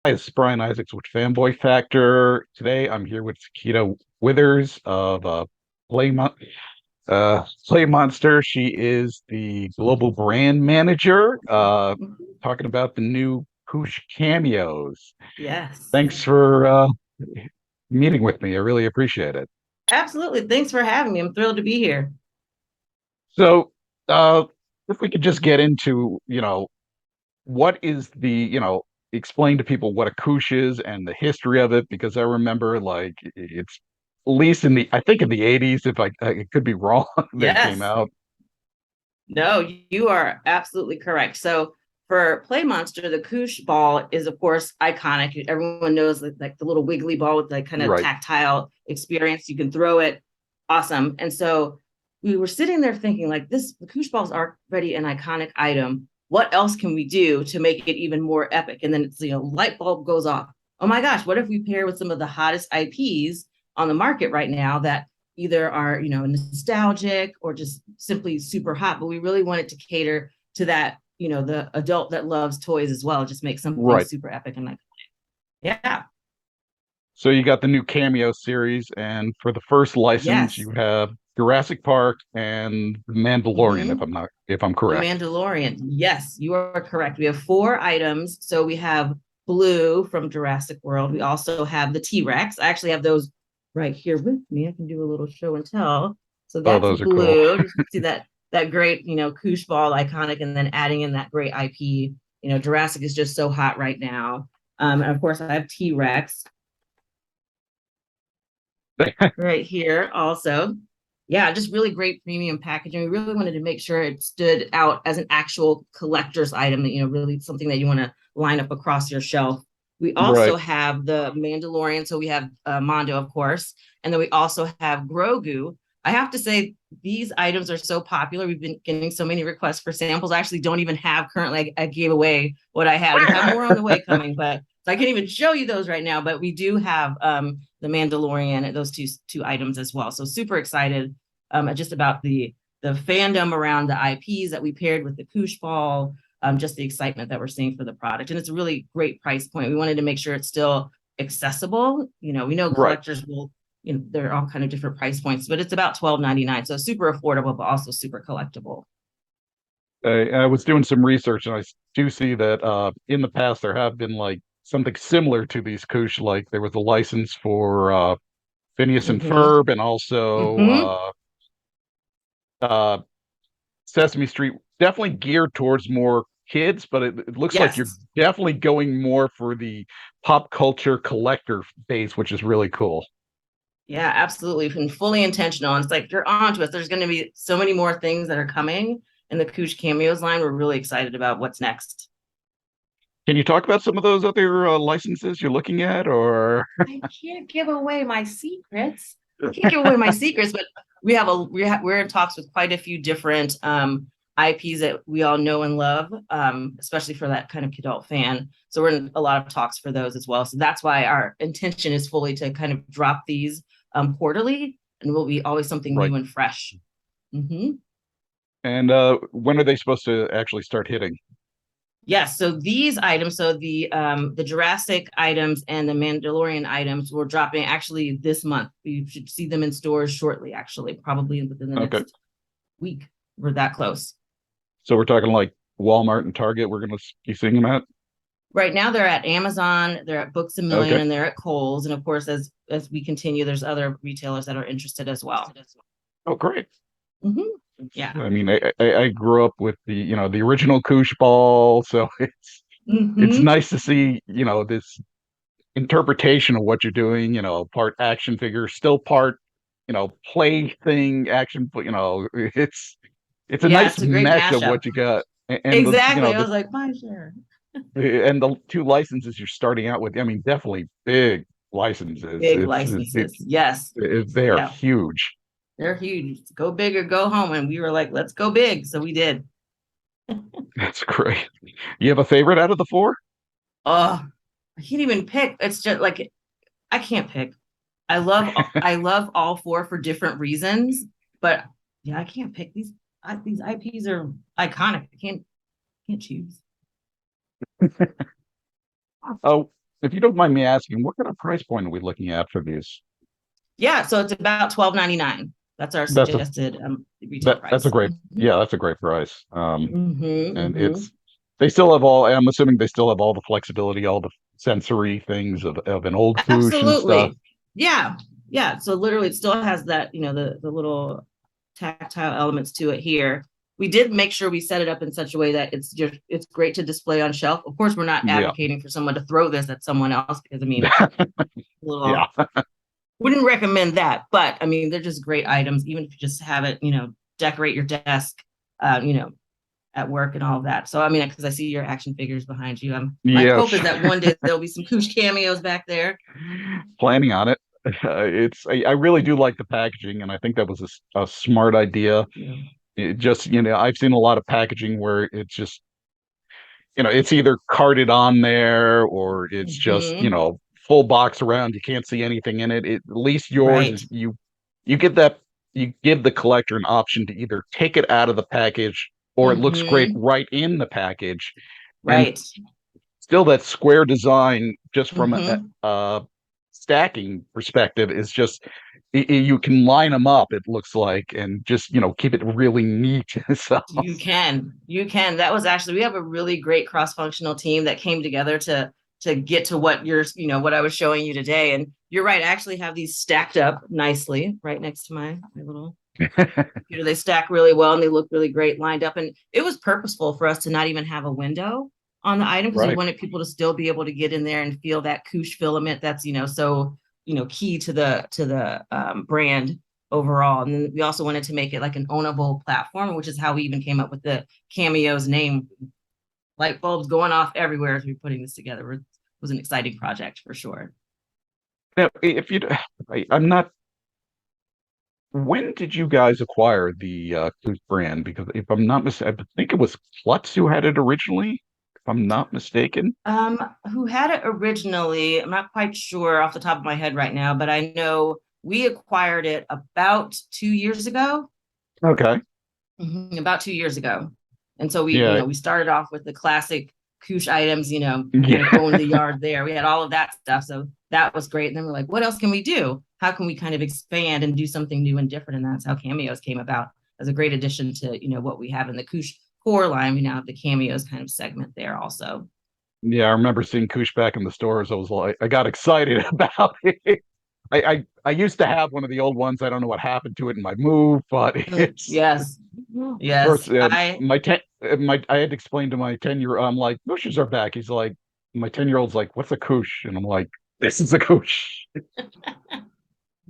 It's Brian Isaacs with Fanboy Factor. Today I'm here with Sakita Withers of PlayMonster. She is the global brand manager, Mhm. talking about the new Koosh Cameos. Yes, Thanks for meeting with me. I really appreciate it. absolutely. Thanks for having me. I'm thrilled to be here. So, uh, if we could just get into, what is explain to people what a Koosh is and the history of it, because I remember like it's at least I think in the 80s, if I could be wrong, they came Yes. out. No, you are absolutely correct. So for Play Monster, the Koosh ball is, of course, iconic. Everyone knows like the little wiggly ball with like kind of Right. tactile experience. You can throw it. Awesome. And so we were sitting there thinking, like, the Koosh balls are already an iconic item. What else can we do to make it even more epic? And then it's, light bulb goes off. Oh my gosh, what if we pair with some of the hottest IPs on the market right now that either are nostalgic or just simply super hot, but we really wanted to cater to that, the adult that loves toys as well, just make something Right. super epic and like, yeah. So you got the new Cameo series, and for the first license, Yes. you have Jurassic Park and The Mandalorian, Mm-hmm. if I'm The correct. Mandalorian. Yes, you are correct. We have four items. So we have Blue from Jurassic World. We also have the T-Rex. I actually have those right here with me. I can do a little show and tell. So Oh, that's those are cool. Blue. You see that great, Koosh ball iconic, and then adding in that great IP. Jurassic is just so hot right now. And of course, I have T-Rex right here also. Yeah, just really great premium packaging. We really wanted to make sure it stood out as an actual collector's item that, really something that you want to line up across your shelf. We also Right. have the Mandalorian. So we have Mondo, of course. And then we also have Grogu. I have to say, these items are so popular. We've been getting so many requests for samples. I actually don't even have currently, I gave away what I had. We have more on the way coming, but so I can't even show you those right now. But we do have the Mandalorian, those two items as well. So super excited just about the fandom around the IPs that we paired with the Koosh ball, just the excitement that we're seeing for the product. And it's a really great price point. We wanted to make sure it's still accessible. We know Right. collectors will, there are all kind of different price points, but it's about $12.99. So super affordable, but also super collectible. I was doing some research, and I do see that in the past there have been like something similar to these Koosh. Like there was a license for Phineas and Mm-hmm. Ferb, and also Mm-hmm. uh, Sesame Street. Definitely geared towards more kids, but it looks like you're Yes. definitely going more for the pop culture collector base, which is really cool. Yeah, absolutely. And fully intentional. And it's like you're on to us. There's going to be so many more things that are coming in the Koosh Cameos line. We're really excited about what's next. Can you talk about some of those other licenses you're looking at, or I can't give away my secrets. I can't give away my secrets, but we're in talks with quite a few different IPs that we all know and love, especially for that kind of adult fan. So we're in a lot of talks for those as well. So that's why our intention is fully to kind of drop these quarterly, and will be always something right? new and fresh. Mm-hmm. And when are they supposed to actually start hitting? Yes, so these items, so the Jurassic items and the Mandalorian items we're dropping actually this month. You should see them in stores shortly, actually, probably within the Okay, next week. We're that close. so we're talking like Walmart and Target. We're going to be seeing them at. Right now they're at Amazon, they're at Books a Million, Okay. and they're at Kohl's. And of course, as we continue, there's other retailers that are interested as well. Oh, great. Mm-hmm. Yeah. I mean, I grew up with the original Koosh ball, so it's Mm-hmm. nice to see this interpretation of what you're doing. Part action figure, still part play thing, action. It's a Yeah, nice it's a great mesh of mashup. what you got, and Exactly. I was like, my share. the two licenses you're starting out with. I mean, definitely big licenses. Big licenses. Yes. They are Yeah. huge. They're huge. Go big or go home. And we were like, let's go big. So we did. That's great. You have a favorite out of the four? Oh, I can't even pick. It's just like I can't pick. I love all four for different reasons, but yeah, I can't pick these IPs are iconic. I can't choose. Oh, if you don't mind me asking, what kind of price point are we looking at for these? Yeah, so it's about $12.99. That's our That's a suggested retail that's a price. great, yeah, that's a great price. And Mm-hmm. it's they still have all. I'm assuming they still have all the flexibility, all the sensory things of an old Koosh and stuff. Absolutely. Yeah. Yeah. So literally it still has that, the little tactile elements to it here. We did make sure we set it up in such a way that it's great to display on shelf. Of course, we're not Yeah, advocating for someone to throw this at someone else because a yeah, little wouldn't recommend that. But I mean, they're just great items, even if you just have it, decorate your desk, uh, you know, at work and all of that. So I mean, because I see your action figures behind you. My hope yes. is that one day there'll be some Koosh cameos back there. Planning on it. I really do like the packaging, and I think that was a smart idea. Yeah. It just, I've seen a lot of packaging where it's just, it's either carded on there or it's just, Mm-hmm. full box around. You can't see anything in it. At least yours Right. is you get that you give the collector an option to either take it out of the package or it looks great Mm-hmm. right in the package. And Right. still that square design just from Mm-hmm. a stacking perspective is just you can line them up, it looks like, and just keep it really neat. So You can. That was actually, we have a really great cross-functional team that came together to get to what I was showing you today. And you're right, I actually have these stacked up nicely right next to my little computer. They stack really well and they look really great lined up. And it was purposeful for us to not even have a window on the item because we right. wanted people to still be able to get in there and feel that Koosh filament that's so key to the brand overall. And then we also wanted to make it like an ownable platform, which is how we even came up with the Cameos name. Light bulbs going off everywhere as we were putting this together. It was an exciting project for sure. Now, if you, I'm not. When did you guys acquire the Clues brand? Because if I'm not mistaken, I think it was Klutz who had it originally. If I'm not mistaken. Who had it originally? I'm not quite sure off the top of my head right now, but I know we acquired it about 2 years ago. Okay. About 2 years ago. And so Yeah. we started off with the classic Koosh items, kind of Yeah. owned the yard there. We had all of that stuff. So that was great. And then we're like, what else can we do? How can we kind of expand and do something new and different? And that's how Cameos came about as a great addition to, what we have in the Koosh core line. We now have the Cameos kind of segment there also. Yeah. I remember seeing Koosh back in the stores. I was like, I got excited about it. I used to have one of the old ones. I don't know what happened to it in my move, but it's Yes. first Yes. I had to explain to my 10-year. I'm like, Kooshes are back. He's like, my 10-year-old's like, what's a Koosh? And I'm like, this is a Koosh.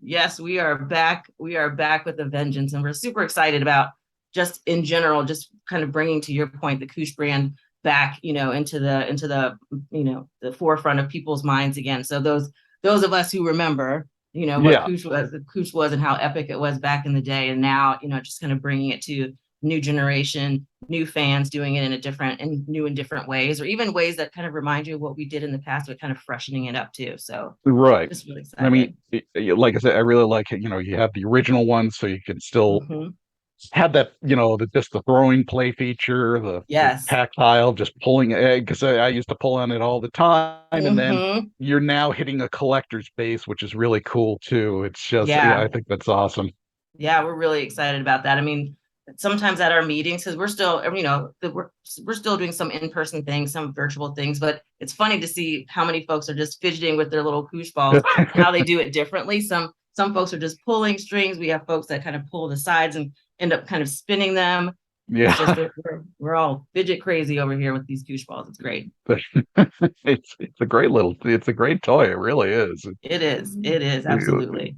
Yes, we are back. We are back with a vengeance, and we're super excited about just in general, just kind of bringing to your point the Koosh brand back, into the forefront of people's minds again. So those of us who remember, what Yeah. Koosh was and how epic it was back in the day, and now just kind of bringing it to new generation, new fans, doing it in a different and new and different ways, or even ways that kind of remind you of what we did in the past, but kind of freshening it up too. So Right. just really I mean, excited. like I said, I really like it. You have the original one, so you can still Mm-hmm. have that, just the throwing play feature, the Yes. tactile, just pulling it, because I used to pull on it all the time, and then Mm-hmm. you're now hitting a collector's base, which is really cool too. It's just, yeah, Yeah. I think that's awesome. Yeah, we're really excited about that. I mean, sometimes at our meetings, because we're still, we're still doing some in-person things, some virtual things, but it's funny to see how many folks are just fidgeting with their little Koosh balls and how they do it differently. Some folks are just pulling strings. We have folks that kind of pull the sides and end up kind of spinning them. It's just Yeah. we're all fidget crazy over here with these Koosh balls. It's great. It's a great toy. It really is. It is. It is absolutely.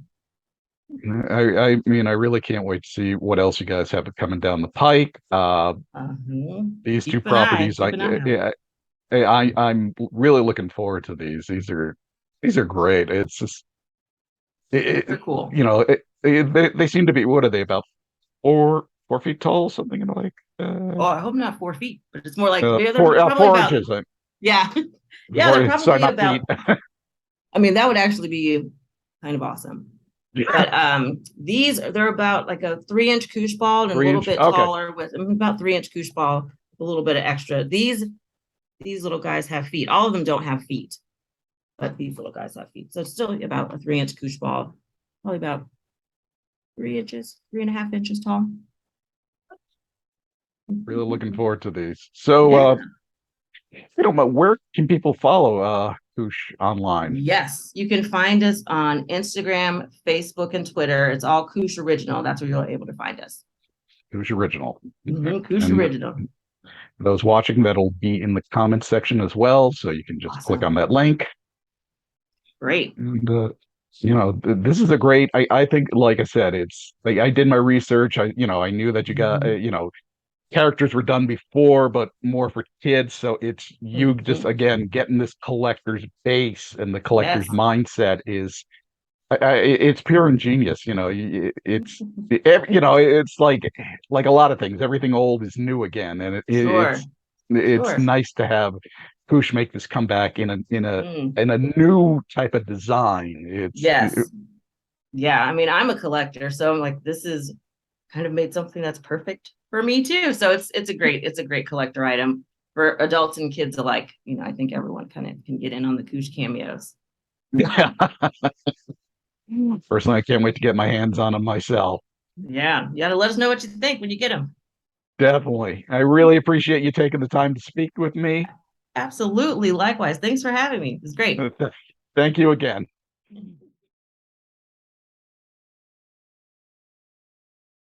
I mean, I really can't wait to see what else you guys have coming down the pike. These two properties, Keep an eye out. yeah, I'm really looking forward to these. These are great. It's just, They're cool. they seem to be, what are they, about 4 feet tall, something like Oh, I hope not 4 feet, but it's more like they're four probably four about, inches. yeah. Yeah, they're Sorry, probably not feet. about, I mean, that would actually be kind of awesome. Yeah, But they're about like a 3-inch Koosh ball and a 3 little inch. bit Okay. taller with about 3-inch Koosh ball, a little bit of extra. These little guys have feet. All of them don't have feet. but these little guys have feet. So it's still about a 3-inch Koosh ball, probably about 3 inches, 3.5 inches tall. Really looking forward to these. So, Yeah. where can people follow Koosh online? Yes, you can find us on Instagram, Facebook, and Twitter. It's all Koosh Original. That's where you're able to find us. Koosh Original. Koosh And Original. those watching, that'll be in the comments section as well. So you can just click on Awesome. that link. Great. And, this is a great, I think, like I said, it's like I did my research. I knew that you got, Mhm. characters were done before, but more for kids. So it's you just, Mhm. again, getting this collector's base and the collector's Yes. mindset is it's pure ingenious. It's like a lot of things. Everything old is new again, and Sure. it's Sure. nice to have Koosh make this comeback Mm. in a new type of design. Yes. Yeah. I mean, I'm a collector, so I'm like, this is kind of made something that's perfect for me too. So it's a great collector item for adults and kids alike. I think everyone kind of can get in on the Koosh cameos. Yeah. Personally, I can't wait to get my hands on them myself. Yeah, you gotta let us know what you think when you get them. Definitely. I really appreciate you taking the time to speak with me. Absolutely. Likewise. Thanks for having me. It was great. Thank you again.